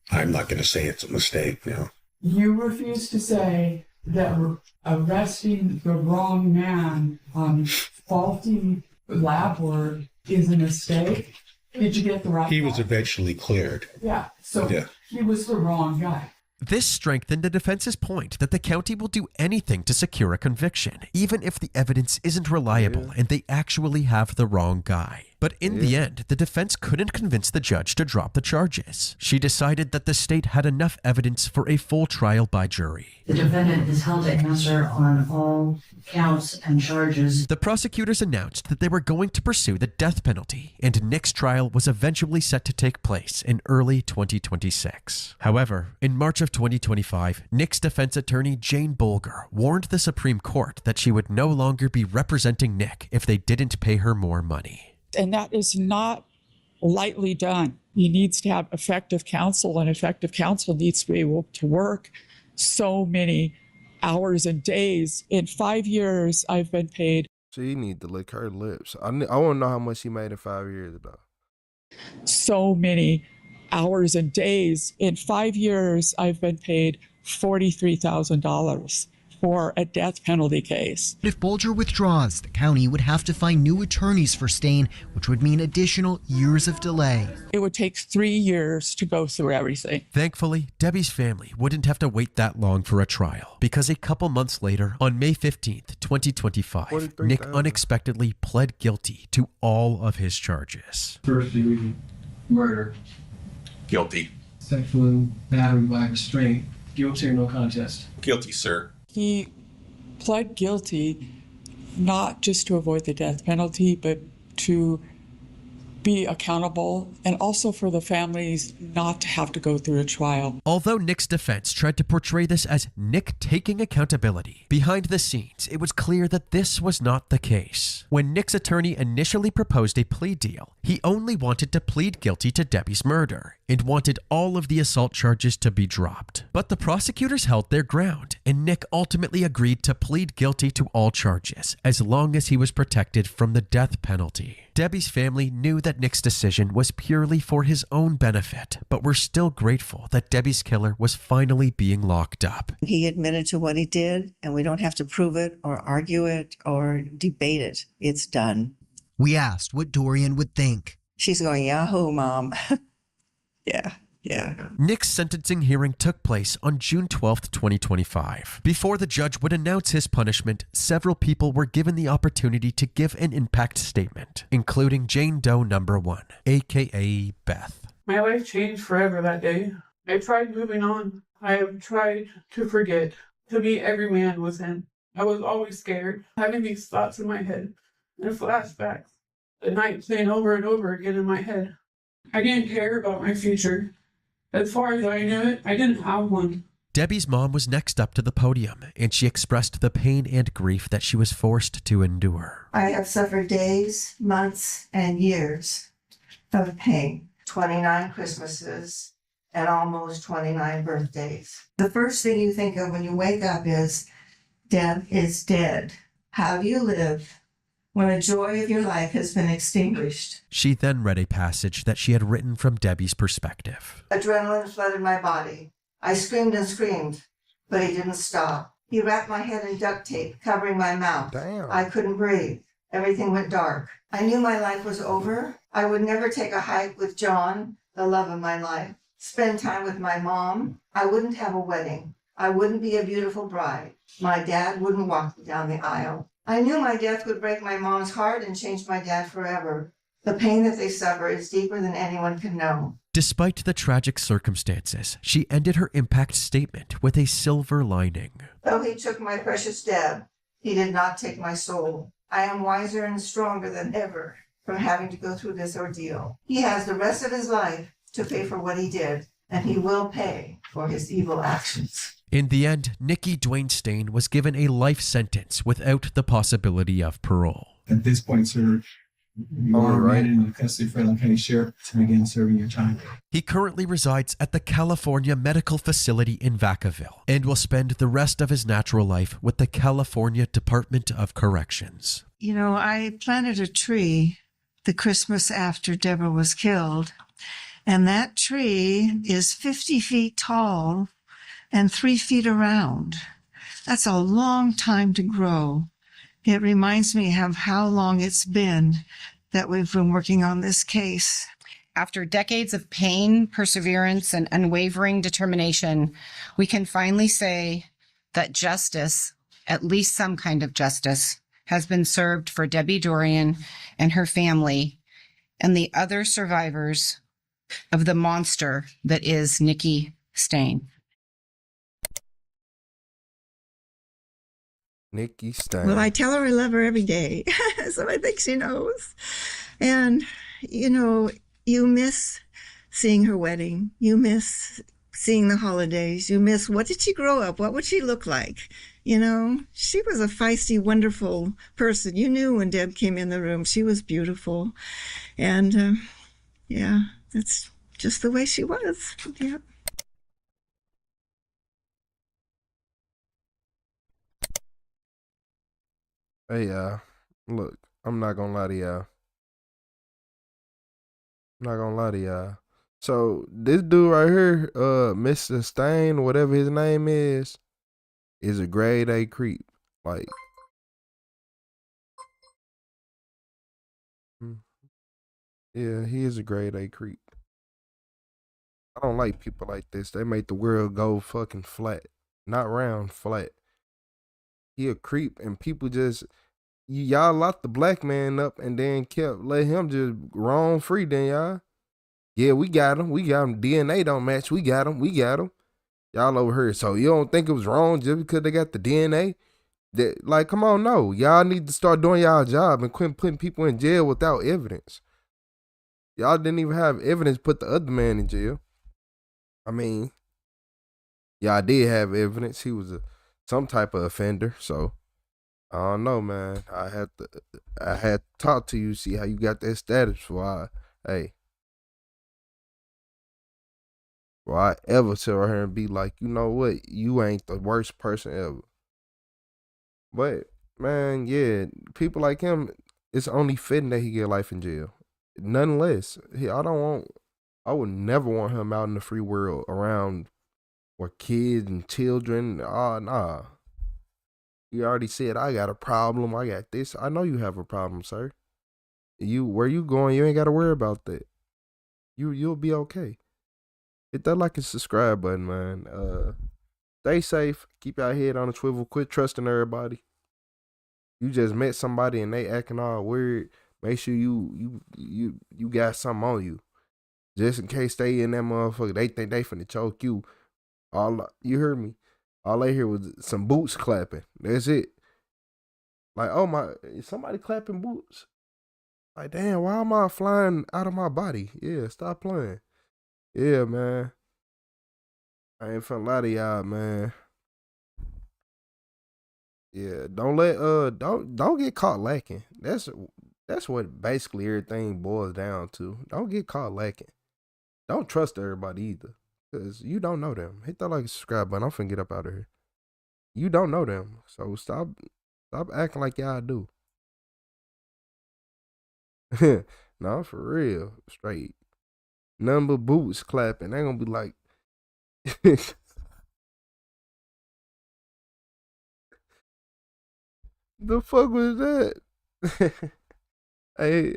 I'm not going to say it's a mistake now. You refuse to say that arresting the wrong man on faulty lab work is a mistake? Did you get the right He guy? was eventually cleared. Yeah, so Yeah. he was the wrong guy. This strengthened the defense's point that the county will do anything to secure a conviction, even if the evidence isn't reliable and they actually have the wrong guy. But in the end, the defense couldn't convince the judge to drop the charges. She decided that the state had enough evidence for a full trial by jury. The defendant is held to answer on all counts and charges. The prosecutors announced that they were going to pursue the death penalty, and Nick's trial was eventually set to take place in early 2026. However, in March of 2025, Nick's defense attorney Jane Bolger warned the Supreme Court that she would no longer be representing Nick if they didn't pay her more money. And that is not lightly done. He needs to have effective counsel, and effective counsel needs to be able to work so many hours and days. In 5 years, I've been paid. She need to lick her lips. I want to know how much she made in 5 years, though. So many hours and days. In 5 years, I've been paid $43,000 for a death penalty case. If Bolger withdraws, the county would have to find new attorneys for Stain, which would mean additional years of delay. It would take 3 years to go through everything. Thankfully, Debbie's family wouldn't have to wait that long for a trial, because a couple months later, on May 15th, 2025, Nick unexpectedly pled guilty to all of his charges. First degree murder. Guilty. Sexual battery by restraint. Guilty or no contest? Guilty, sir. He pled guilty not just to avoid the death penalty, but to be accountable, and also for the families not to have to go through a trial. Although Nick's defense tried to portray this as Nick taking accountability, behind the scenes, it was clear that this was not the case. When Nick's attorney initially proposed a plea deal, he only wanted to plead guilty to Debbie's murder, and wanted all of the assault charges to be dropped. But the prosecutors held their ground, and Nick ultimately agreed to plead guilty to all charges, as long as he was protected from the death penalty. Debbie's family knew that Nick's decision was purely for his own benefit, but were still grateful that Debbie's killer was finally being locked up. He admitted to what he did, and we don't have to prove it or argue it or debate it. It's done. We asked what Dorian would think. She's going, Yahoo, Mom. Yeah. Nick's sentencing hearing took place on June 12th, 2025. Before the judge would announce his punishment, several people were given the opportunity to give an impact statement, including Jane Doe number 1, aka Beth. My life changed forever that day. I tried moving on. I have tried to forget, to be every man within. I was always scared, having these thoughts in my head and flashbacks. The night playing over and over again in my head. I didn't care about my future. As far as I knew it, I didn't have one. Debbie's mom was next up to the podium, and she expressed the pain and grief that she was forced to endure. I have suffered days, months, and years of pain. 29 Christmases and almost 29 birthdays. The first thing you think of when you wake up is, Deb is dead. How do you live when the joy of your life has been extinguished? She then read a passage that she had written from Debbie's perspective. Adrenaline flooded my body. I screamed and screamed, but he didn't stop. He wrapped my head in duct tape, covering my mouth. Damn. I couldn't breathe. Everything went dark. I knew my life was over. I would never take a hike with John, the love of my life. Spend time with my mom. I wouldn't have a wedding. I wouldn't be a beautiful bride. My dad wouldn't walk me down the aisle. I knew my death would break my mom's heart and change my dad forever. The pain that they suffer is deeper than anyone can know. Despite the tragic circumstances, she ended her impact statement with a silver lining. Though he took my precious Deb, he did not take my soul. I am wiser and stronger than ever from having to go through this ordeal. He has the rest of his life to pay for what he did, and he will pay for his evil actions. In the end, Nikki Dwayne Stain was given a life sentence without the possibility of parole. At this point, sir, you are remanded in the custody of Fairland County Sheriff to begin serving your time. He currently resides at the California Medical Facility in Vacaville and will spend the rest of his natural life with the California Department of Corrections. You know, I planted a tree the Christmas after Deborah was killed, and that tree is 50 feet tall and 3 feet around. That's a long time to grow. It reminds me of how long it's been that we've been working on this case. After decades of pain, perseverance, and unwavering determination, we can finally say that justice, at least some kind of justice, has been served for Debbie Dorian and her family and the other survivors of the monster that is Nikki Stain. Nikki Stain. Well, I tell her I love her every day, so I think she knows. And, you know, you miss seeing her wedding. You miss seeing the holidays. You miss, what did she grow up? What would she look like? You know, she was a feisty, wonderful person. You knew when Deb came in the room, she was beautiful. And, yeah, that's just the way she was. Yeah. Hey, look, I'm not gonna lie to y'all. I'm not gonna lie to y'all. So this dude right here, Mr. Stain, whatever his name is a grade A creep. Like, yeah, he is a grade A creep. I don't like people like this. They make the world go fucking flat. Not round, flat. He a creep, and people just, y'all locked the black man up and then kept let him just roam free. Then y'all, yeah, we got him. DNA don't match. We got him. Y'all over here. So you don't think it was wrong just because they got the DNA? That, like, come on, no. Y'all need to start doing y'all job and quit putting people in jail without evidence. Y'all didn't even have evidence to put the other man in jail. I mean, y'all did have evidence. He was some type of offender. So I don't know, man. I had to talk to you, see how you got that status. Hey, Or I ever tell her and be like, you know what, you ain't the worst person ever. But man, yeah, people like him, it's only fitting that he get life in jail. None less. I would never want him out in the free world around where kids and children. Nah. You already said I got a problem. I got this. I know you have a problem, sir. Where you going? You ain't got to worry about that. You'll be okay. Hit that like and subscribe button, man. Stay safe. Keep your head on a swivel. Quit trusting everybody. You just met somebody and they acting all weird. Make sure you got something on you. Just in case they in that motherfucker, they think they finna choke you. You heard me. All I hear was some boots clapping. That's it. Like, oh my, somebody clapping boots. Like, damn, why am I flying out of my body? Yeah, stop playing. Yeah, man. I ain't finna lie to y'all, man. Yeah, don't get caught lacking. That's what basically everything boils down to. Don't get caught lacking. Don't trust everybody either, because you don't know them. Hit that like and subscribe button. I'm finna get up out of here. You don't know them, so stop acting like y'all do. No, for real, straight. None but boots clapping. They gonna be like, the fuck was that? Hey,